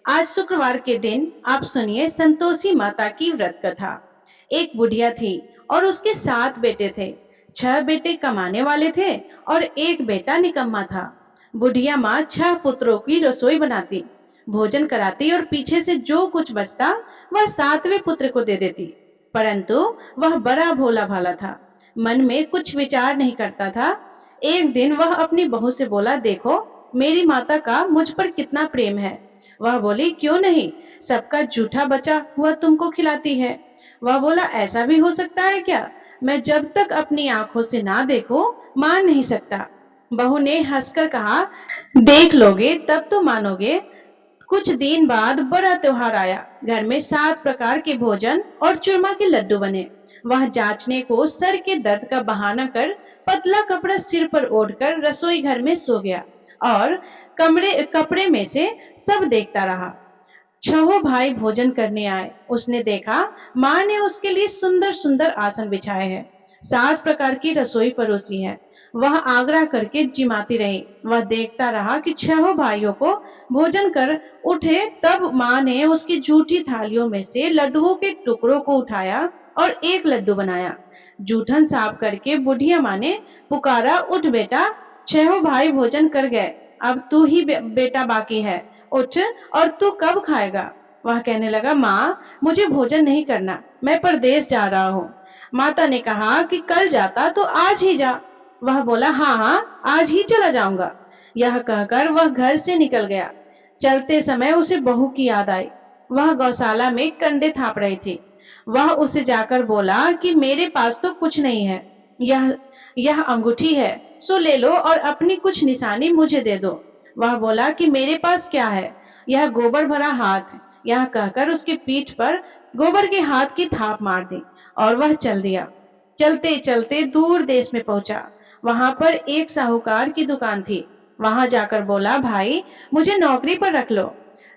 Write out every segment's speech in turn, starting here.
आज शुक्रवार के दिन आप सुनिए संतोषी माता की व्रत कथा। एक बुढ़िया थी और उसके 7 बेटे थे। 6 बेटे कमाने वाले थे और एक बेटा निकम्मा था। बुढ़िया माँ 6 पुत्रों की रसोई बनाती, भोजन कराती और पीछे से जो कुछ बचता वह 7वें पुत्र को दे देती। परंतु वह बड़ा भोला भाला था, मन में कुछ विचार नहीं करता था। एक दिन वह अपनी बहू से बोला, देखो मेरी माता का मुझ पर कितना प्रेम है। वह बोली, क्यों नहीं, सबका जूठा बचा हुआ तुमको खिलाती है। वह बोला, ऐसा भी हो सकता है क्या? मैं जब तक अपनी आंखों से ना देखूं मान नहीं सकता। बहू ने हंसकर कहा, देख लोगे तब तो मानोगे। कुछ दिन बाद बड़ा त्योहार आया। घर में 7 प्रकार के भोजन और चूरमा के लड्डू बने। वह जांचने को सर के दर्द का बहाना कर पतला कपड़ा सिर पर ओढ़कर रसोई घर में सो गया और कपड़े में से सब देखता रहा। 6 भाई भोजन करने आए। उसने देखा माँ ने उसके लिए सुंदर सुंदर आसन बिछाए हैं, 7 प्रकार की रसोई परोसी है। वह आग्रह करके जिमाती रही। वह देखता रहा कि 6 भाइयों को भोजन कर उठे, तब माँ ने उसकी झूठी थालियों में से लड्डुओं के टुकड़ों को उठाया और एक लड्डू बनाया। जूठन साफ करके बुढ़िया माँ ने पुकारा, उठ बेटा, 6 भाई भोजन कर गए, अब तू ही बेटा बाकी है, उठ और तू कब खाएगा? वह कहने लगा, माँ मुझे भोजन नहीं करना, मैं परदेश जा रहा हूँ। माता ने कहा कि कल जाता तो आज ही जा। वह बोला, हाँ हाँ आज ही चला जाऊंगा। यह कहकर वह घर से निकल गया। चलते समय उसे बहू की याद आई। वह गौशाला में कंडे थाप रही थी। वह उसे जाकर बोला कि मेरे पास तो कुछ नहीं है, यह अंगूठी है, सो ले लो और अपनी कुछ निशानी मुझे दे दो। वह बोला कि मेरे पास क्या है, यह गोबर भरा हाथ। यह कहकर उसकी पीठ पर गोबर के हाथ की थाप मार दी और वह चल दिया। चलते चलते दूर देश में पहुंचा। वहां पर एक साहूकार की दुकान थी। वहां जाकर बोला, भाई मुझे नौकरी पर रख लो।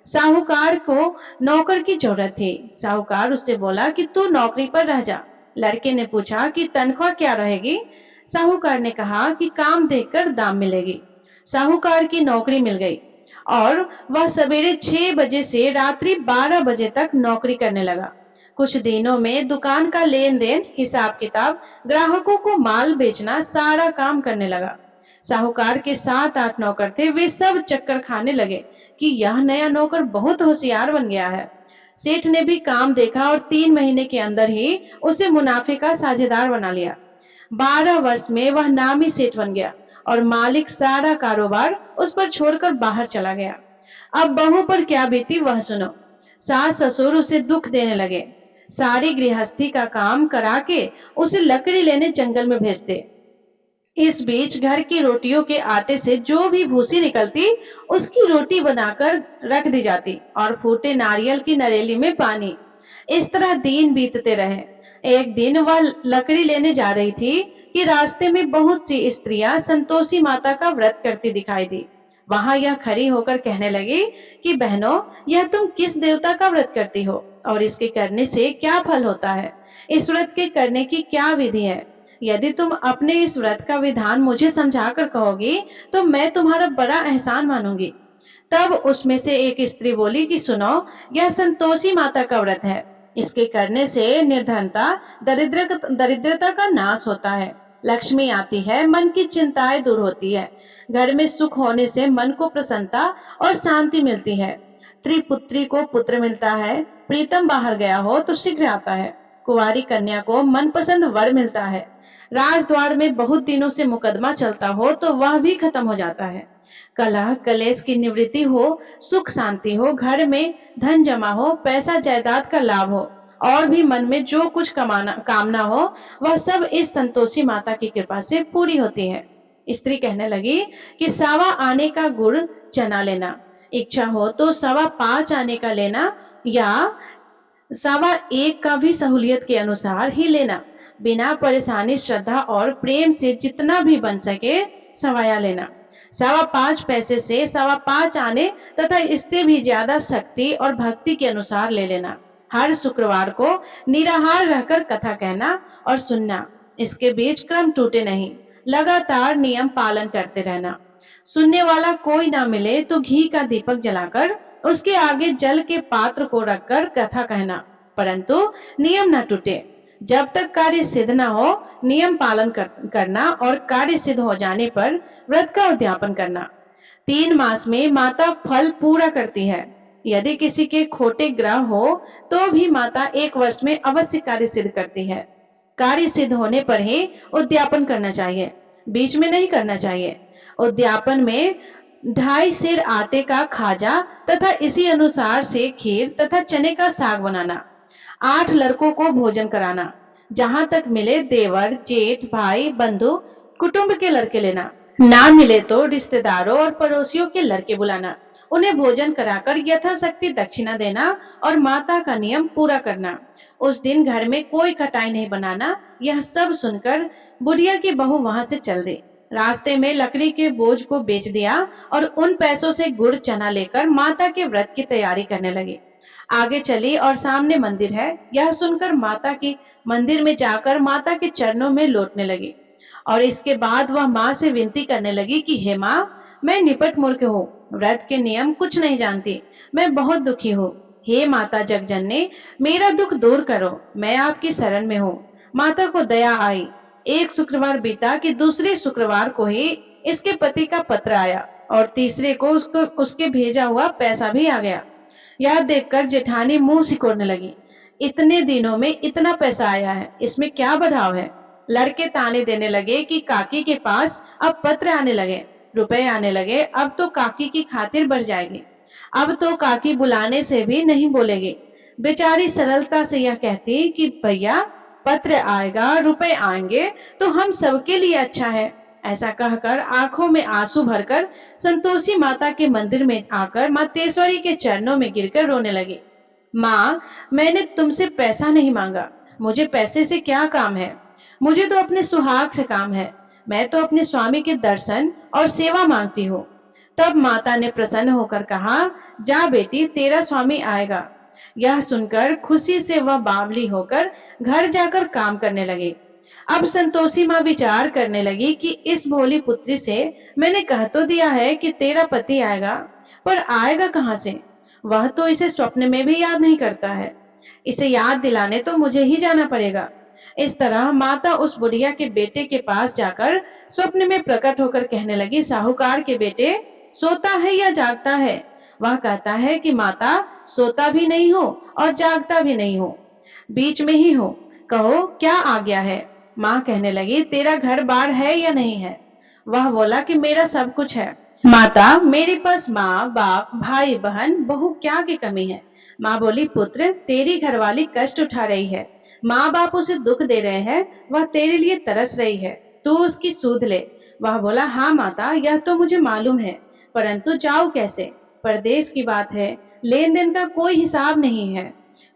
साहूकार को नौकर की जरूरत थी। साहूकार उससे बोला कि तू नौकरी पर रह जा। लड़के ने पूछा कि तनख्वाह क्या रहेगी? साहूकार ने कहा कि काम देखकर दाम मिलेगी। साहूकार की नौकरी मिल गई और वह सवेरे 6 बजे से रात्रि 12 बजे तक नौकरी करने लगा। कुछ दिनों में दुकान का लेन देन, हिसाब किताब, ग्राहकों को माल बेचना, सारा काम करने लगा। साहूकार के 7-8 नौकर थे। वे सब चक्कर खाने लगे कि यह नया नौकर बहुत होशियार बन गया है। सेठ ने भी काम देखा और 3 महीने के अंदर ही उसे मुनाफे का साझेदार बना लिया। 12 वर्ष में वह नामी सेठ बन गया और मालिक सारा कारोबार उस पर छोड़कर बाहर चला गया। अब बहू पर क्या बीती वह सुनो। सास ससुर उसे दुख देने लगे। सारी गृहस्थी का काम करा के उसे लकड़ी लेने जंगल में भेजते। इस बीच घर की रोटियों के आटे से जो भी भूसी निकलती उसकी रोटी बनाकर रख दी जाती और फूटे नारियल की नरेली में पानी। इस तरह दिन बीतते रहे। एक दिन वह लकड़ी लेने जा रही थी कि रास्ते में बहुत सी स्त्रियां संतोषी माता का व्रत करती दिखाई दी। वहां यह खड़ी होकर कहने लगी कि बहनों, यह तुम किस देवता का व्रत करती हो और इसके करने से क्या फल होता है? इस व्रत के करने की क्या विधि है? यदि तुम अपने इस व्रत का विधान मुझे समझाकर कहोगी तो मैं तुम्हारा बड़ा एहसान मानूंगी। तब उसमें से एक स्त्री बोली कि सुनो, यह संतोषी माता का व्रत है। इसके करने से निर्धनता, दरिद्रता का नाश होता है, लक्ष्मी आती है, मन की चिंताएं दूर होती है, घर में सुख होने से मन को प्रसन्नता और शांति मिलती है, त्रिपुत्री को पुत्र मिलता है, प्रीतम बाहर गया हो तो शीघ्र आता है, कुंवारी कन्या को मनपसंद वर मिलता है, राजद्वार में बहुत दिनों से मुकदमा चलता हो तो वह भी खत्म हो जाता है, कलह कलेश की निवृत्ति हो, सुख शांति हो, घर में धन जमा हो, पैसा जायदाद का लाभ हो और भी मन में जो कुछ कामना हो वह सब इस संतोषी माता की कृपा से पूरी होती है। स्त्री कहने लगी कि 1.25 आने का गुड़ चना लेना, इच्छा हो तो 5.25 आने का लेना या 1.25 का भी सहूलियत के अनुसार ही लेना, बिना परेशानी, श्रद्धा और प्रेम से जितना भी बन सके सवाया लेना। 5.25 पैसे से 5.25 आने तथा इससे भी ज्यादा शक्ति और भक्ति के अनुसार ले लेना। हर शुक्रवार को निराहार रहकर कथा कहना और सुनना, इसके बीच क्रम टूटे नहीं, लगातार नियम पालन करते रहना। सुनने वाला कोई ना मिले तो घी का दीपक जलाकर उसके आगे जल के पात्र को रखकर कथा कहना, परंतु नियम न टूटे। जब तक कार्य सिद्ध न हो नियम पालन करना और कार्य सिद्ध हो जाने पर व्रत का उद्यापन करना। 3 मास में माता फल पूरा करती है। यदि किसी के खोटे ग्रह हो तो भी माता 1 वर्ष में अवश्य कार्य सिद्ध करती है। कार्य सिद्ध होने पर ही उद्यापन करना चाहिए, बीच में नहीं करना चाहिए। उद्यापन में 2.5 सेर आटे का खाजा तथा इसी अनुसार से खीर तथा चने का साग बनाना। 8 लड़कों को भोजन कराना। जहां तक मिले देवर, जेठ, भाई, बंधु, कुटुंब के लड़के लेना। ना मिले तो रिश्तेदारों और पड़ोसियों के लड़के बुलाना। उन्हें भोजन कराकर यथाशक्ति दक्षिणा देना और माता का नियम पूरा करना। उस दिन घर में कोई खटाई नहीं बनाना। यह सब सुनकर बुढ़िया की बहू वहां से चल दी। रास्ते में लकड़ी के बोझ को बेच दिया और उन पैसों से गुड़ चना लेकर माता के व्रत की तैयारी करने लगी। आगे चली और सामने मंदिर है। यह सुनकर माता की मंदिर में जाकर माता के चरणों में लौटने लगी और इसके बाद वह माँ से विनती करने लगी कि हे माँ, मैं निपट मूर्ख हूँ, व्रत के नियम कुछ नहीं जानती, मैं बहुत दुखी हूँ। हे माता जगजननी, मेरा दुख दूर करो, मैं आपकी शरण में हूँ। माता को दया आई। एक शुक्रवार बीता कि दूसरे शुक्रवार को ही इसके पति का पत्र आया और तीसरे को उसके भेजा हुआ पैसा भी आ गया। यह देखकर जेठानी मुंह सिकोड़ने लगी। इतने दिनों में इतना पैसा आया है, इसमें क्या बढ़ाव है। लड़के ताने देने लगे कि काकी के पास अब पत्र आने लगे, रुपए आने लगे, अब तो काकी की खातिर बढ़ जाएगी, अब तो काकी बुलाने से भी नहीं बोलेगी। बेचारी सरलता से यह कहती कि भैया पत्र आएगा, रुपए आएंगे तो हम सबके लिए अच्छा है। ऐसा कहकर आंखों में आंसू भरकर संतोषी माता के मंदिर में आकर माँ तेश्वरी के चरणों में गिरकर रोने लगी। माँ, मैंने तुमसे पैसा नहीं मांगा, मुझे पैसे से क्या काम है, मुझे तो अपने सुहाग से काम है। मैं तो अपने स्वामी के दर्शन और सेवा मांगती हूँ। तब माता ने प्रसन्न होकर कहा, जा बेटी, तेरा स्वामी आएगा। यह सुनकर खुशी से वह बावली होकर घर जाकर काम करने लगी। अब संतोषी माँ विचार करने लगी कि इस भोली पुत्री से मैंने कह तो दिया है कि तेरा पति आएगा, पर आएगा कहाँ से। वह तो इसे स्वप्न में भी याद नहीं करता है, इसे याद दिलाने तो मुझे ही जाना पड़ेगा। इस तरह माता उस बुढ़िया के बेटे के पास जाकर स्वप्न में प्रकट होकर कहने लगी, साहूकार के बेटे, सोता है या जागता है। वह कहता है कि माता, सोता भी नहीं हो और जागता भी नहीं हो, बीच में ही हो, कहो क्या आ गया है। माँ कहने लगी, तेरा घर बार है या नहीं है। वह बोला कि मेरा सब कुछ है। माता, मेरे पास माँ बाप भाई बहन बहू क्या की कमी है। माँ बोली, पुत्र, तेरी घरवाली कष्ट उठा रही है, माँ बाप उसे दुख दे रहे हैं, वह तेरे लिए तरस रही है, तू उसकी सूध ले। वह बोला, हाँ माता, यह तो मुझे मालूम है, परंतु जाऊं कैसे। परदेश की बात है, लेन देन का कोई हिसाब नहीं है,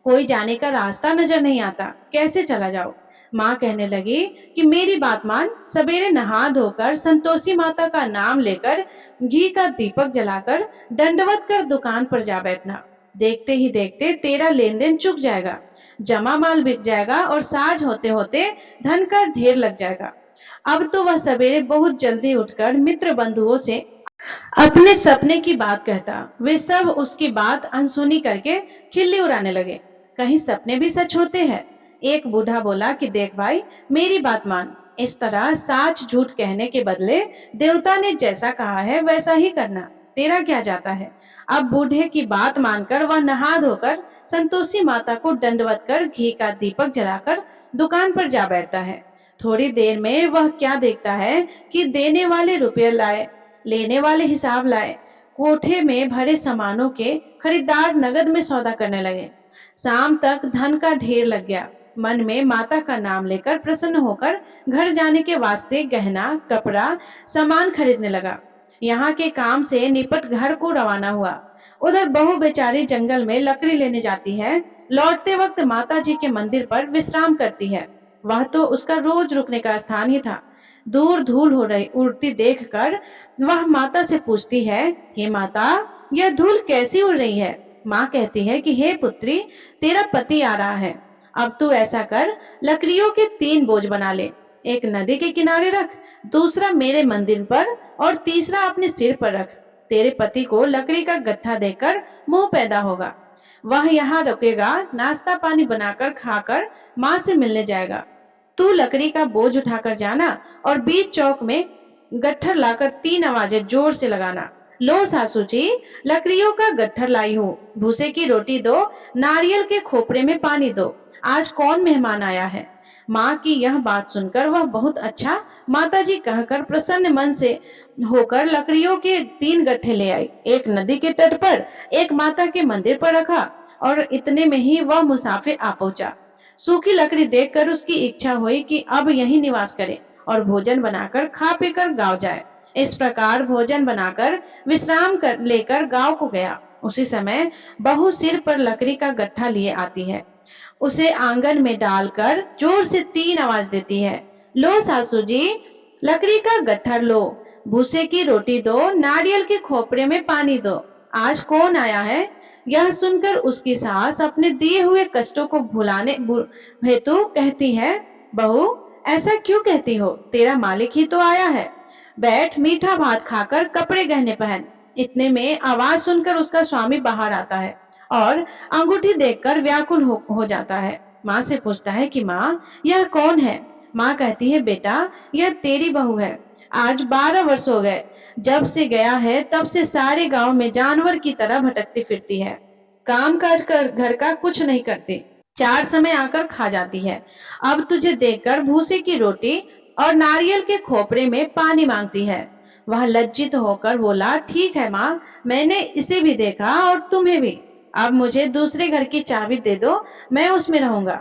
कोई जाने का रास्ता नजर नहीं आता, कैसे चला जाऊं। माँ कहने लगी कि मेरी बात मान, सवेरे नहा धोकर संतोषी माता का नाम लेकर घी का दीपक जलाकर दंडवत कर दुकान पर जा बैठना। देखते ही देखते तेरा लेन देन चुक जाएगा, जमा माल बिक जाएगा और साज होते होते धन का ढेर लग जाएगा। अब तो वह सवेरे बहुत जल्दी उठकर मित्र बंधुओं से अपने सपने की बात कहता। वे सब उसकी बात अनसुनी करके खिल्ली उड़ाने लगे। कहीं सपने भी सच होते हैं। एक बूढ़ा बोला कि देख भाई, मेरी बात मान, इस तरह साच झूठ कहने के बदले देवता ने जैसा कहा है वैसा ही करना, तेरा क्या जाता है। अब बूढ़े की बात मानकर वह नहा धोकर संतोषी माता को दंडवत कर घी का दीपक जलाकर दुकान पर जा बैठता है। थोड़ी देर में वह क्या देखता है कि देने वाले रुपये लाए, लेने वाले हिसाब लाए। कोठे में भरे सामानों के खरीदार नगद में सौदा करने लगे। शाम तक धन का ढेर लग गया। मन में माता का नाम लेकर प्रसन्न होकर घर जाने के वास्ते गहना कपड़ा सामान खरीदने लगा। यहाँ के काम से निपट घर को रवाना हुआ। उधर बहू बेचारी जंगल में लकड़ी लेने जाती है। लौटते वक्त माता जी के मंदिर पर विश्राम करती है। वह तो उसका रोज रुकने का स्थान ही था। दूर धूल हो रही उड़ती देखकर वह माता से पूछती है, हे माता, यह धूल कैसी उड़ रही है। माँ कहती है कि हे पुत्री, तेरा पति आ रहा है, अब तू ऐसा कर, लकड़ियों के 3 बोझ बना ले, एक नदी के किनारे रख, दूसरा मेरे मंदिर पर और तीसरा अपने सिर पर रख। तेरे पति को लकड़ी का गट्ठा देकर मोह पैदा होगा। वह यहाँ रुकेगा, नाश्ता पानी बनाकर खाकर माँ से मिलने जाएगा। तू लकड़ी का बोझ उठाकर जाना और बीच चौक में गट्ठर लाकर 3 आवाजें जोर से लगाना। लो सासू जी, लकड़ियों का गट्ठर लाई हूँ, भूसे की रोटी दो, नारियल के खोपरे में पानी दो, आज कौन मेहमान आया है। माँ की यह बात सुनकर वह बहुत अच्छा माताजी कहकर प्रसन्न मन से होकर लकड़ियों के 3 गट्ठे ले आई। एक नदी के तट पर, एक माता के मंदिर पर रखा और इतने में ही वह मुसाफिर आ पहुंचा। सूखी लकड़ी देखकर उसकी इच्छा हुई कि अब यहीं निवास करे और भोजन बनाकर खा पीकर गांव जाए। इस प्रकार भोजन बनाकर विश्राम कर लेकर गांव को गया। उसी समय बहू सिर पर लकड़ी का गट्ठा लिए आती है। उसे आंगन में डालकर जोर से 3 आवाज देती है। लो सासू जी, लकड़ी का गट्ठर लो, भूसे की रोटी दो, नारियल के खोपरे में पानी दो, आज कौन आया है। यह सुनकर उसकी सास अपने दिए हुए कष्टों को भुलाने हेतु कहती है, बहू ऐसा क्यों कहती हो, तेरा मालिक ही तो आया है, बैठ मीठा भात खाकर कपड़े गहने पहन। इतने में आवाज सुनकर उसका स्वामी बाहर आता है और अंगूठी देखकर व्याकुल हो जाता है। माँ से पूछता है कि माँ यह कौन है। माँ कहती है, बेटा यह तेरी बहू है, आज 12 वर्ष हो गए, जब से गया है तब से सारे गांव में जानवर की तरह भटकती फिरती है, काम काज कर घर का कुछ नहीं करती, 4 समय आकर खा जाती है। अब तुझे देखकर भूसे की रोटी और नारियल के खोपरे में पानी मांगती है। वह लज्जित होकर बोला, ठीक है माँ, मैंने इसे भी देखा और तुम्हें भी, अब मुझे दूसरे घर की चाबी दे दो, मैं उसमें रहूंगा।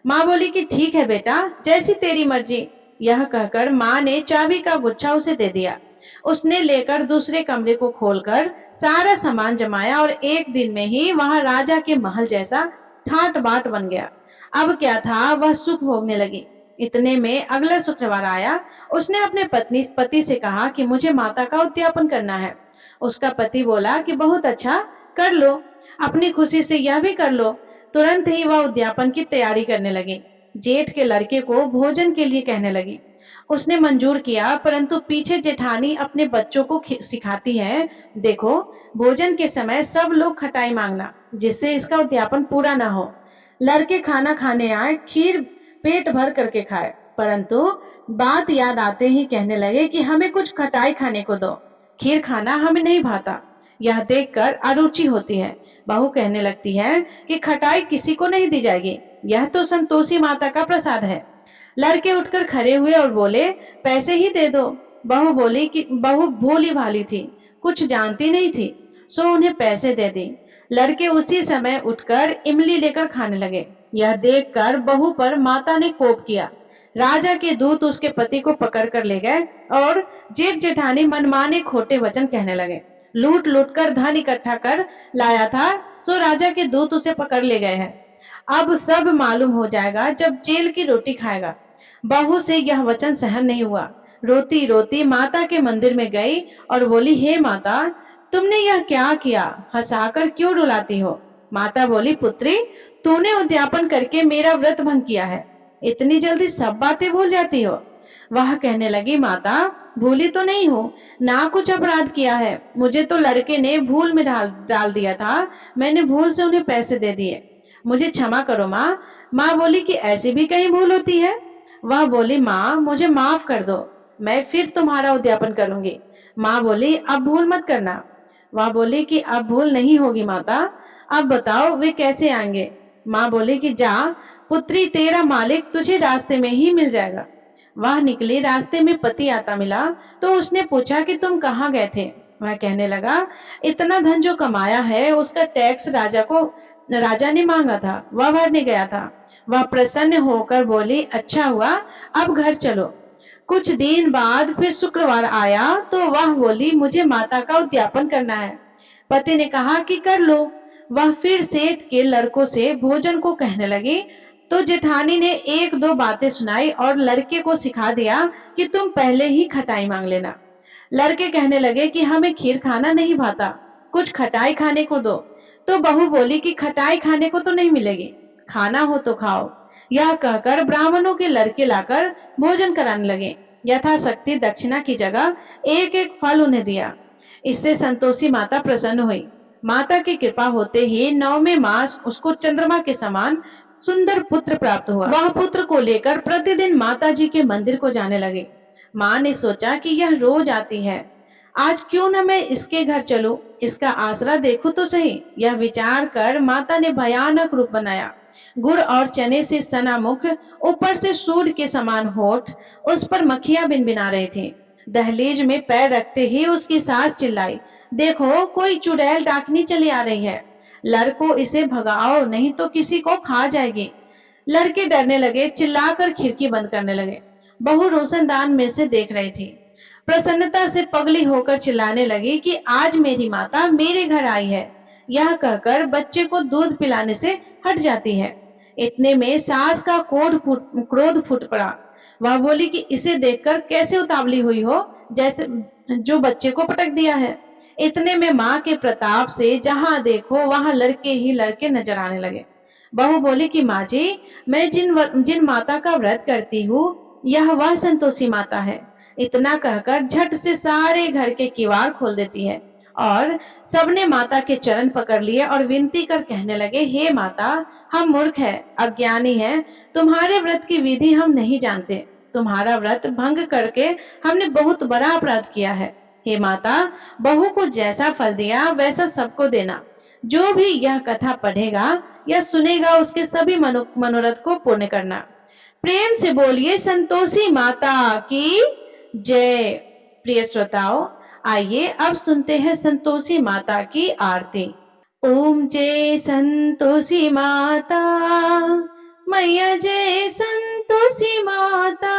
माँ बोली कि ठीक है बेटा, जैसी तेरी मर्जी। यह कहकर माँ ने चाबी का गुच्छा उसे दे दिया। उसने लेकर दूसरे कमरे को खोलकर सारा सामान जमाया और एक दिन में ही वहां राजा के महल जैसा ठाट बाट बन गया। अब क्या था, वह सुख भोगने लगी। इतने में अगला शुक्रवार आया। उसने अपने पति से कहा कि मुझे माता का उद्यापन करना है। उसका पति बोला कि बहुत अच्छा, कर लो, अपनी खुशी से यह भी कर लो। तुरंत ही वह उद्यापन की तैयारी करने लगी। जेठ के लड़के को भोजन के लिए कहने लगी। उसने मंजूर किया, परंतु पीछे जेठानी अपने बच्चों को सिखाती है, देखो भोजन के समय सब लोग खटाई मांगना, जिससे इसका उद्यापन पूरा ना हो। लड़के खाना खाने आए, खीर पेट भर करके खाए, परंतु बात याद आते ही कहने लगे कि हमें कुछ खटाई खाने को दो, खीर खाना हमें नहीं भाता। यह देखकर अरुचि होती है। बहू कहने लगती है कि खटाई किसी को नहीं दी जाएगी, यह तो संतोषी माता का प्रसाद है। लड़के उठकर खड़े हुए और बोले, पैसे ही दे दो। बहू भोली भाली थी, कुछ जानती नहीं थी, सो उन्हें पैसे दे दी। लड़के उसी समय उठकर इमली लेकर खाने लगे। यह देखकर बहू पर माता ने कोप किया। राजा के दूत उसके पति को पकड़ कर ले गए और जेठ जेठानी मनमाने खोटे वचन कहने लगे। लूट लूट कर धन इकट्ठा कर लाया था, सो राजा के दूत उसे पकड़ ले गए हैं। अब सब मालूम हो जाएगा जब जेल की रोटी खाएगा। बहू से यह वचन सहन नहीं हुआ। रोती रोती माता के मंदिर में गई और बोली, हे माता, तुमने यह क्या किया, हंसाकर क्यों रुलाती हो। माता बोली, पुत्री, तूने उद्यापन करके मेरा व्रत भंग किया है, इतनी जल्दी सब बातें भूल जाती हो। वह कहने लगी, माता भूली तो नहीं हूँ, ना कुछ अपराध किया है, मुझे तो लड़के ने भूल में डाल दिया था, मैंने भूल से उन्हें पैसे दे दिए, मुझे क्षमा करो माँ। माँ बोली कि ऐसी भी कहीं भूल होती है। वह बोली, माँ मुझे माफ कर दो, मैं फिर तुम्हारा उद्यापन करूंगी। माँ बोली, अब भूल मत करना। वह बोली कि अब भूल नहीं होगी माता, अब बताओ वे कैसे आएंगे। माँ बोली कि जा पुत्री, तेरा मालिक तुझे रास्ते में ही मिल जाएगा। वह निकली, रास्ते में पति आता मिला तो उसने पूछा कि तुम कहाँ गए थे। वह कहने लगा, इतना धन जो कमाया है उसका टैक्स राजा ने मांगा था, वह भरने गया था। वह प्रसन्न होकर बोली, अच्छा हुआ, अब घर चलो। कुछ दिन बाद फिर शुक्रवार आया तो वह बोली, मुझे माता का उद्यापन करना है। पति ने कहा कि कर लो। वह फिर सेठ के लड़कों से भोजन को कहने लगी तो जेठानी ने 1-2 बातें सुनाई और लड़के को सिखा दिया कि तुम पहले ही खटाई मांग लेना। लड़के कहने लगे कि हमें खीर खाना नहीं भाता, कुछ खटाई खाने को दो। तो बहू बोली कि खटाई खाने को तो नहीं मिलेगी, खाना हो तो खाओ। यह कहकर ब्राह्मणों के लड़के लाकर भोजन कराने लगे। यथाशक्ति दक्षिणा की जगह एक एक फल उन्हें दिया। इससे संतोषी माता प्रसन्न हुई। माता की कृपा होते ही 9वें मास उसको चंद्रमा के समान सुंदर पुत्र प्राप्त हुआ। वह पुत्र को लेकर प्रतिदिन माता जी के मंदिर को जाने लगे। माँ ने सोचा कि यह रोज आती है, आज क्यों न मैं इसके घर चलूं, इसका आसरा देखूं तो सही। यह विचार कर माता ने भयानक रूप बनाया। गुड़ और चने से सना मुख, ऊपर से सूर्य के समान होठ, उस पर मक्खियां भिनभिना रही थी। दहलीज में पैर रखते ही उसकी सास चिल्लाई, देखो कोई चुड़ैल डाकनी चली आ रही है, लड़को इसे भगाओ नहीं तो किसी को खा जाएगी। लड़के डरने लगे, चिल्लाकर खिड़की बंद करने लगे। बहू रोशनदान में से देख रही थी। प्रसन्नता से पगली होकर चिल्लाने लगी कि आज मेरी माता मेरे घर आई है। यह कहकर बच्चे को दूध पिलाने से हट जाती है। इतने में सास का क्रोध फूट पड़ा। वह बोली कि इसे देखकर कैसे उतावली हुई हो, जैसे जो बच्चे को पटक दिया है। इतने में माँ के प्रताप से जहां देखो वहां लड़के ही लड़के नजर आने लगे। बहू बोली कि माँ जी, मैं जिन माता का व्रत करती हूँ, यह वह संतोषी माता है। इतना कहकर झट से सारे घर के किवाड़ खोल देती है और सबने माता के चरण पकड़ लिए और विनती कर कहने लगे, हे माता, हम मूर्ख हैं, अज्ञानी हैं, तुम्हारे व्रत की विधि हम नहीं जानते। तुम्हारा व्रत भंग करके हमने बहुत बड़ा अपराध किया है। हे माता, बहू को जैसा फल दिया वैसा सबको देना। जो भी यह कथा पढ़ेगा या सुनेगा उसके सभी मनोरथ को पूर्ण करना। प्रेम से बोलिए संतोषी माता की जय। प्रिय श्रोताओं, आइए अब सुनते हैं संतोषी माता की आरती। ओम जय संतोषी माता, मैया जय संतोषी माता,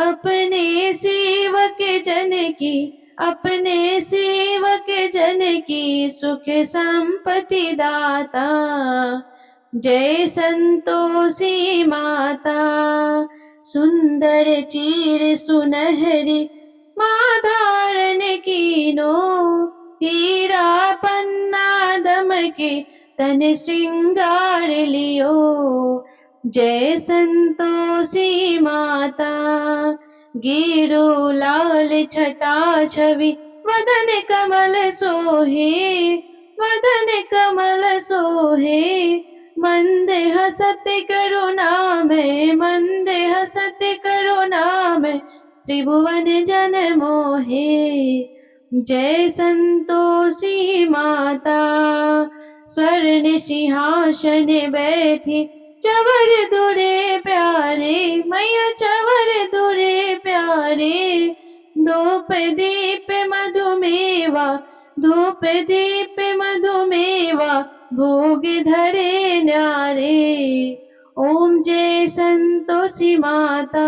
अपने सेवक जन की, अपने सेवक जन की सुख संपत्ति दाता। जय संतोषी माता, सुंदर चीर सुनहरी माँ धारण कीनो, हीरा पन्ना दमके तन श्रृंगार लियो। जय संतोषी माता, गिरु लाल छटा छवि वदन कमल सोहे, वदन कमल सोहे। मंद हसत करुणा में, मंद हसत करुणा में, त्रिभुवन जन मोहे। जय संतोषी माता, स्वर्ण सिंहासन बैठी, चवर दुरे प्यारे, मैया चवर दुरे प्यारे। धूप दीप मधुमेवा, धूप दीप मधुमेवा, भोग धरे न्यारे। ओम जय संतोषी माता,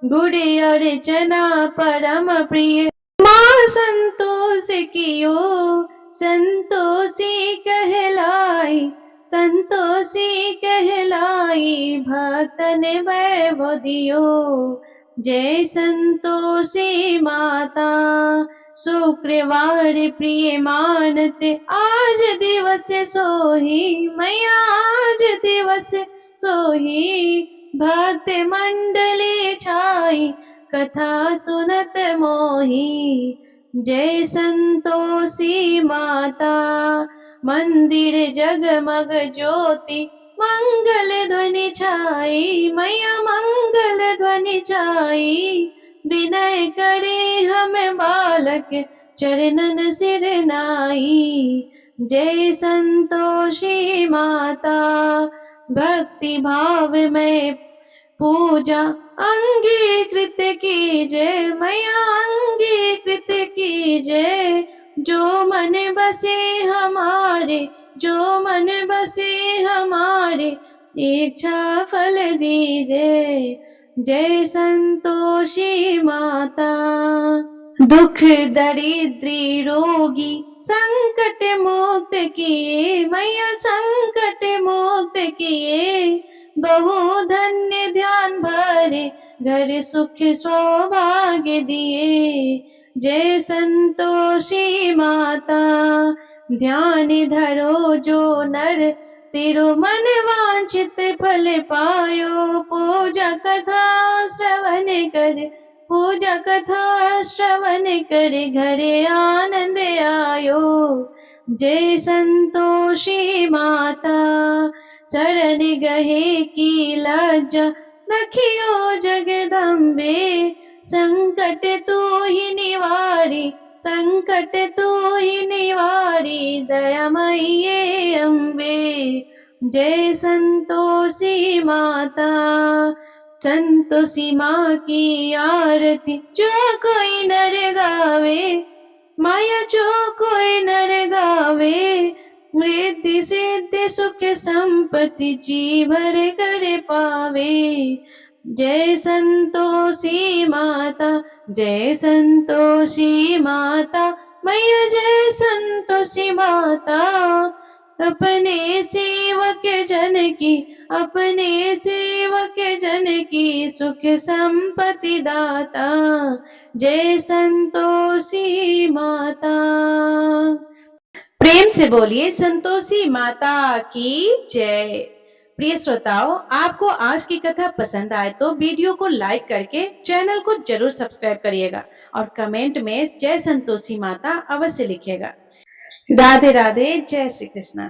गुड़ और चना परम प्रिय, माँ संतोष कियो, संतोषी कहलाई, संतोषी कहलाई, भक्तन वैभव दियो। जय संतोषी माता, शुक्रवार प्रिय मानते, आज दिवस सोही, मैया आज दिवस सोही। भक्त मंडली छाई, कथा सुनत मोही। जय संतोषी माता, मंदिर जगमग ज्योति, मंगल ध्वनि छाई, मैया मंगल ध्वनि छाई। विनय करे हम बालक, चरणन सिर नाई। जय संतोषी माता, भक्ति भाव में पूजा अंगीकृत कीजय, मैया अंगीकृत कीजय। जो मन बसे हमारे, जो मन बसे हमारे, इच्छा फल दीजिए। जय संतोषी माता, दुख दरिद्री रोगी संकट मुक्त किए, मैया संकट मुक्त किए। बहु धन्य ध्यान भरे, घर सुख सौभाग्य दिए। जय संतोषी माता, ध्यान धरो जो नर, तेरो मन वांछित फल पायो। पूजा कथा श्रवण कर, पूजा कथा श्रवण कर घरे आनंद आयो। जय संतोषी माता शरण गहे की लज्जा, रखियो जगदम्बे संकट तू ही निवारी, संकट तू ही निवारी दयामयी अम्बे। जय संतोषी माता, संतोषी माँ की आरती जो कोई नर गावे, माया जो कोई नर गावे, रिद्धि सिद्धि सुख संपत्ति जी भर कर पावे। जय संतोषी माता, जय संतोषी माता, मैया जय संतोषी माता। अपने सेवक जन की, अपने सेवक जन की सुख संपत्ति दाता। जय संतोषी माता। प्रेम से बोलिए संतोषी माता की जय। प्रिय श्रोताओं, आपको आज की कथा पसंद आए तो वीडियो को लाइक करके चैनल को जरूर सब्सक्राइब करिएगा और कमेंट में जय संतोषी माता अवश्य लिखिएगा। राधे राधे, जय श्री कृष्णा।